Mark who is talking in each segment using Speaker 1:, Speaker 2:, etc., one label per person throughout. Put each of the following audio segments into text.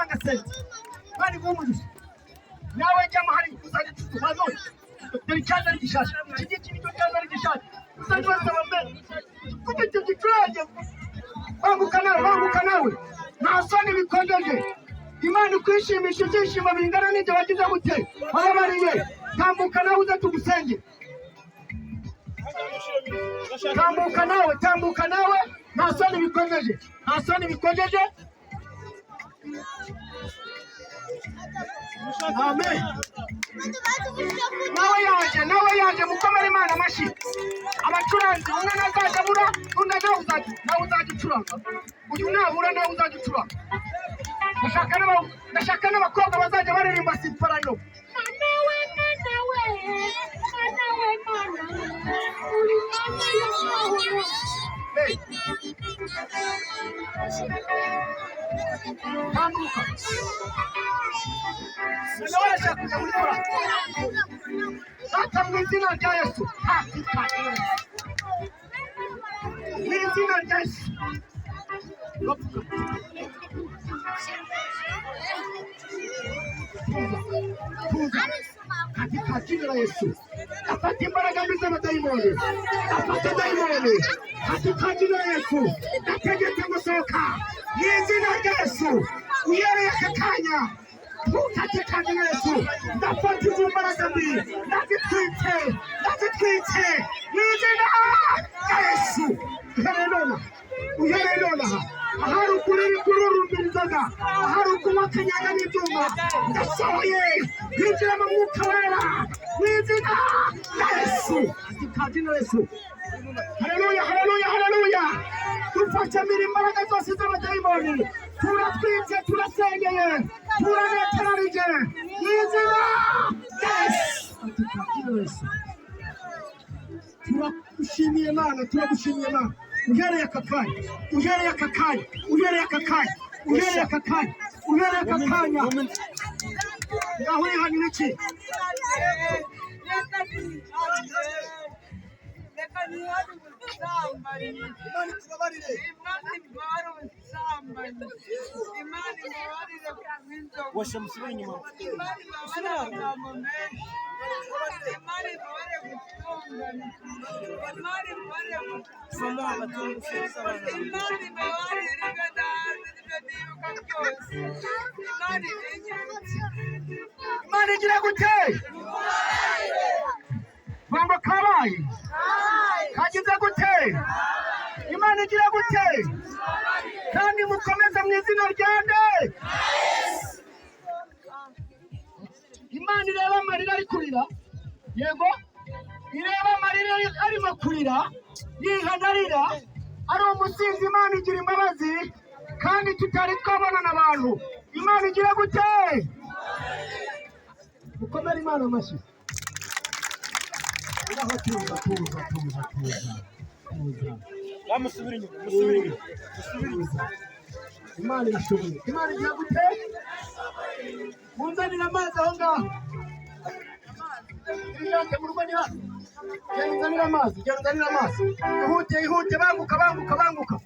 Speaker 1: agasenti bari bumurisha nawe jama hari kuzajya tumazo dore cyaza ari gishasha iki nicyo cyaza ari gishasha uzajya basaba mbere kuko icyo gicurage banguka nawe nta soni bikonjeje Imana ikwishimisha ibyishimo bingana n'ibyo wagize gute warabariye tambuka nawe uze tugusenge tambuka nawe nta soni bikonjeje amen nawe yaje mukomere Imana amashyi abacuranzi umwe nazajya abura undi nawe uzajya ucuranga uyu nabura nawe uzajya ucuranga ndashaka n'abakobwa bazajya baririmba simparano tambuka ndabashaka kujya muri kora data mu izina rya Yesu mu izina rya Yesu katika jina la Yesu apate imbaraga mbi z'abadayimoni apate dayimoni katika jina la Yesu nategetse gusohoka mu izina rya Yesu uhereye aka kanya katika jina la Yesu ndafata izo mbaraga mbi ndazitwite mu izina rya Yesu uhereye none ahari kururumirizaga ahari ukubakanyaga n'ibyuma ndasohoye hinjira mu mwuka wera mu izina rya Yesu katika jina la Yesu haleluya dufashamira imbaraga zose z'abadayimoni turatwitse turasengeye turanetararije mu izina rya Yesu katika jina la Yesu turagushimiye Imana uhereye aka kanya ngaho wihanira iki
Speaker 2: washa musubire inyuma
Speaker 1: Imana igira gute Bongo kabaye kagize gute Imana igira gute kandi mukomeze mu izina rya nde Imana ireba amarira ari kurira yego ireba amarira arimo kurira yihanarira ari umusinzi Imana igira imbabazi kandi tutari twabona n'abantu Imana igira gute mukomere Imana amashyi tuza
Speaker 2: musubire inyuma
Speaker 1: Imana irashoboye Imana igira gute munzanira amazi aho ngaho Iriyange mu rugo ni hano Nzanira amazi ihute banguka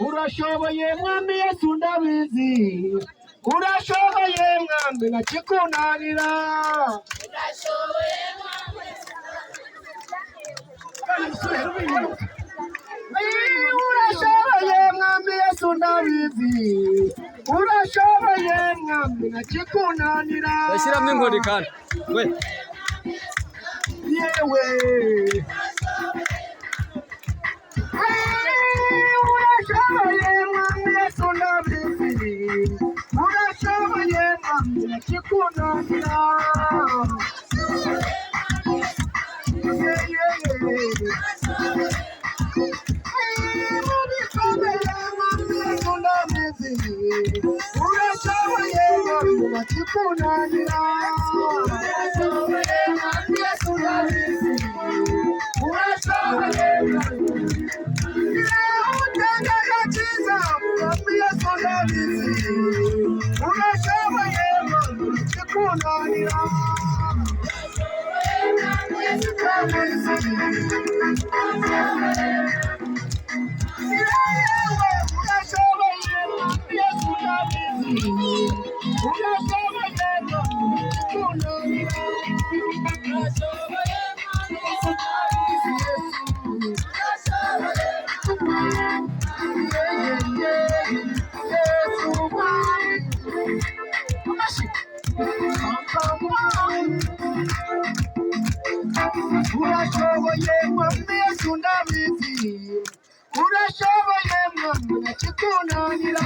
Speaker 1: urashoboye mwami Yesu ndabizi urashoboye mwami nakikunanira urashoboye mwami Yesu ndabizi urashoboye mwami nakikunanira
Speaker 2: bashyiramo inkoni kandi we
Speaker 1: yewe urashoboye mwami Yesu ndabizi urashoboye mwami nakikunanira urashoboye mwami nakikunanira urashoboye mwami Yesu ndabizi urashoboye mwami nakikunanira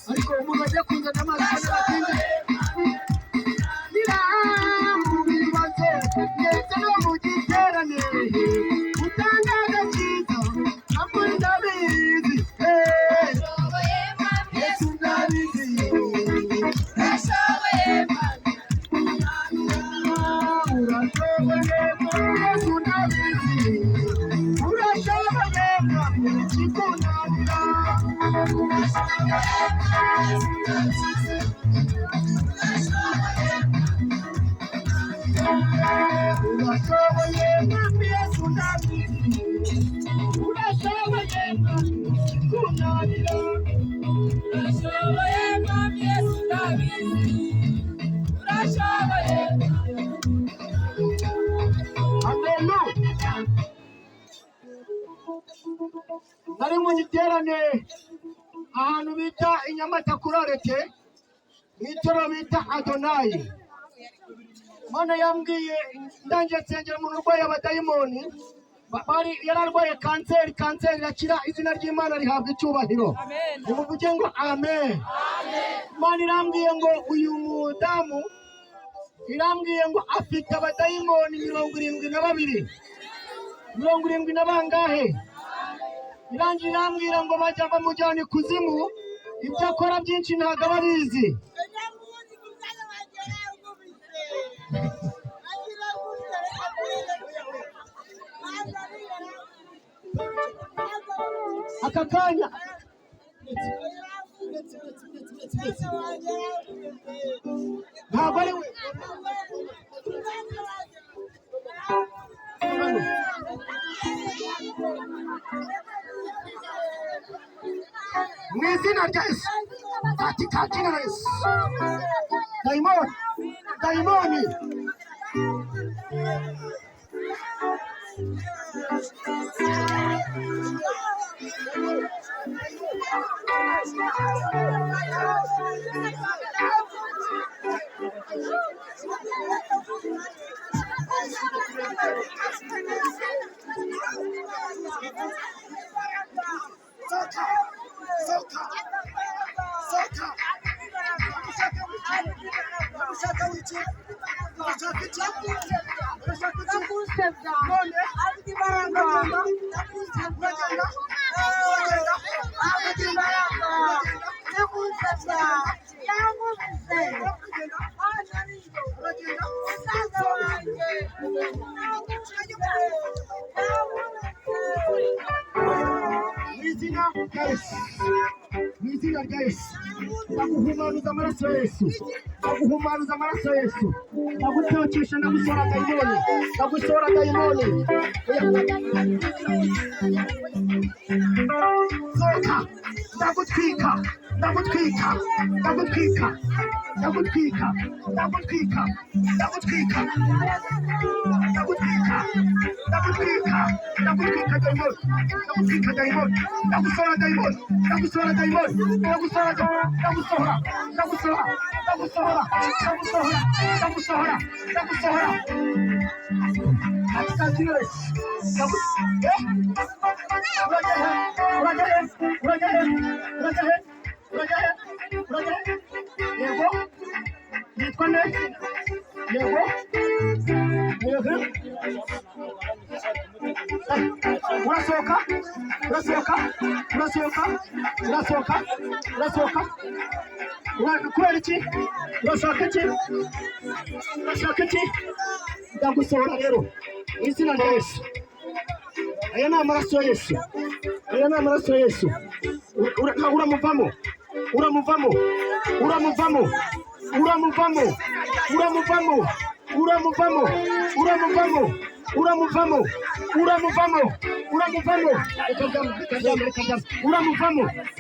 Speaker 1: ariko umuntu ajya kuzana amazi mu bibazo ndetse no mu giterane utanga agakiza ntabwo ndabizi Yesu ndabizi nari mu giterane ahantu bita Inyamata kurareke mw'itoro bita Adonayi Mana yambwiye ndangiye nsengera umuntu urwaye abadayimoni yari arwaye kanseri irakira izina ry'Imana rihabwa icyubahiro nimuvuge ngo amen Mana irambwiye ngo uyu mudamu irambwiye ngo afite abadayimoni 72 70 na bangahe irangira irambwira ngo bajya bamujyana ikuzimu ibyo akora byinshi ntabwo ababizi aka kanya ntabwo ari we mu izina rya Yesu katika jina la Yesu daimoni Mwizina rya Yesu ndaguhumanuza amaraso ya Yesu ndaguhumanuza amaraso ya Yesu ndagutokesha ndagusora dayimoni soka ndagutwika urasohoka kubera iki urashaka iki ndagusohora rero izina rya Yesu aya ni amaraso ya Yesu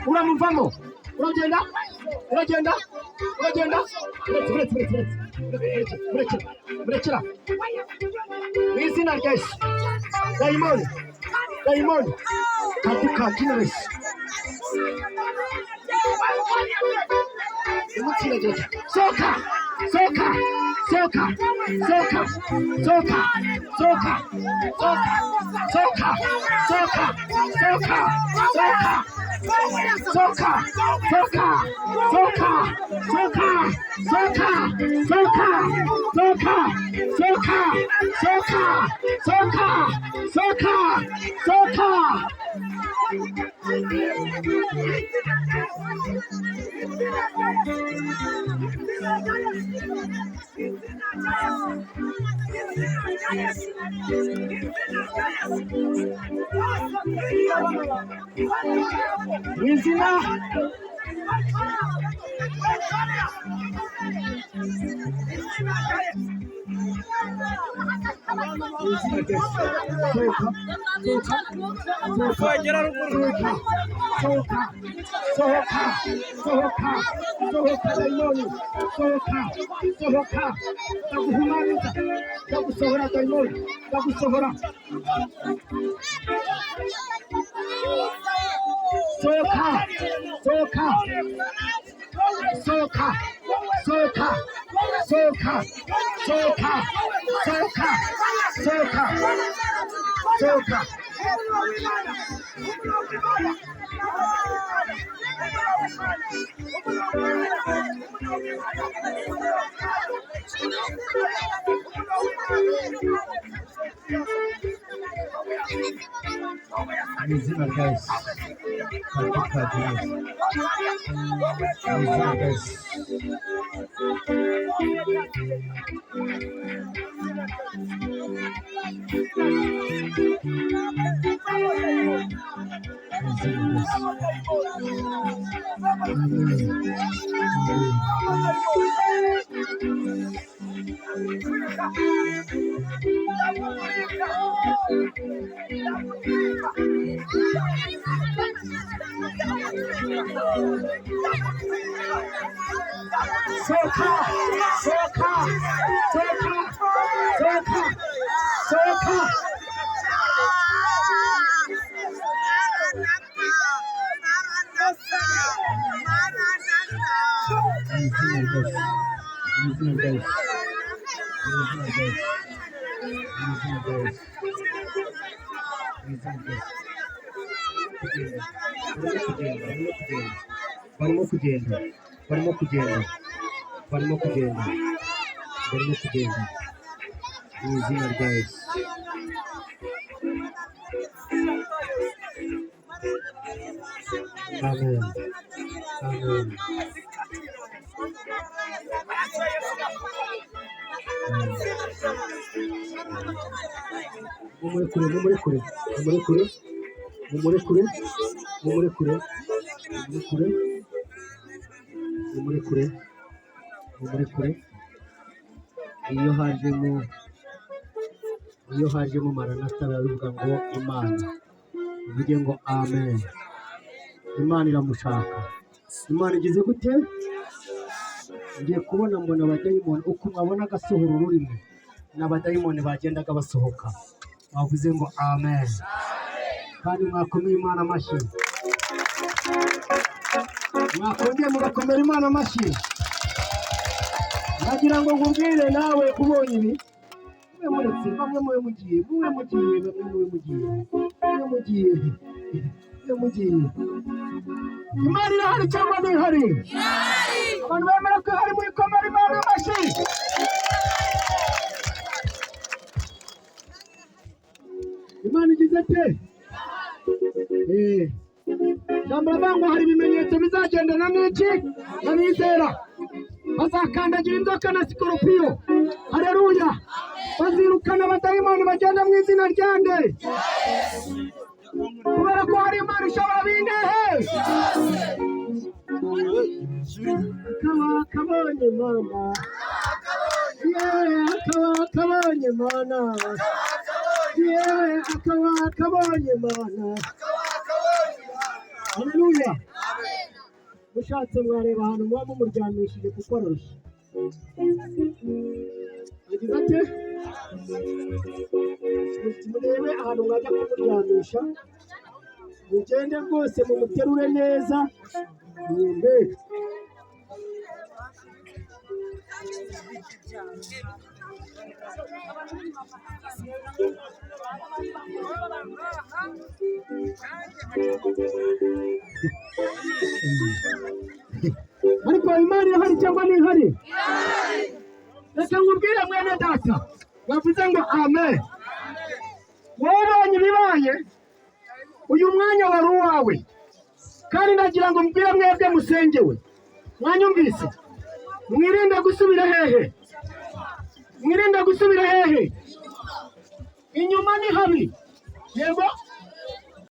Speaker 1: uramuvamo uragenda uragenda murekera mu izina rya Yesu dayimoni katika jina la Yesu soka izina
Speaker 2: Wagera ruguru.
Speaker 1: sohoka dayimoni sohoka ndaguhumaniza ndagusohora dayimoni ndagusohora sohoka izina rya Yesu katika jina la Yesu soka barimo kugenda mu izina rya Yesu amen mumurekure iyo hajemo maranatha baravuga ngo Imana uvuge ngo amen. Imana iramushaka. Imana igize gute? Ngiye kubona mbona abadayimoni uko mwabona agasohora ururimi n'abadayimoni bagendaga basohoka bavuze ngo amen, kandi mwakomeye Imana amashyi, mwakongeye mugakomera Imana amashyi. Nagira ngo nkubwire nawe ubonye ibi muretse bamwe mugiye Imana irahari cyangwa ntihari? Abantu bemera ko hari muyikomera Imana amashyi. Imana igize ate? Jambo bango hari ibimenyetso bizagendana n'iki? N'abizera bazakandagira inzoka na sikoropiyo. Haleluya. Bazirukana abadayimoni bagenda mu izina rya nde? Kubera ko hari Imana ishobora bindehe. Kabonye Mana, kabonye Mana, kabonye Mana. Haleluya. mushatse mwareba ahantu muba mumuryamishije kuko aroroshye. Yagize ati murebe ahantu mwajya kumuryamisha, mugende rwose mumuterure neza mwumve. Ariko Imana irahari cyangwa ntihari? Reka nkubwire mwene data wavuze ngo amen. Wowe ubonye ibibaye, uyu mwanya wari uwawe, kandi nagira ngo mbwire mwebwe musengewe, mwanyumvise? Mwirinde gusubira hehe? Mwirinde gusubira hehe? Inyuma ni habi. Yego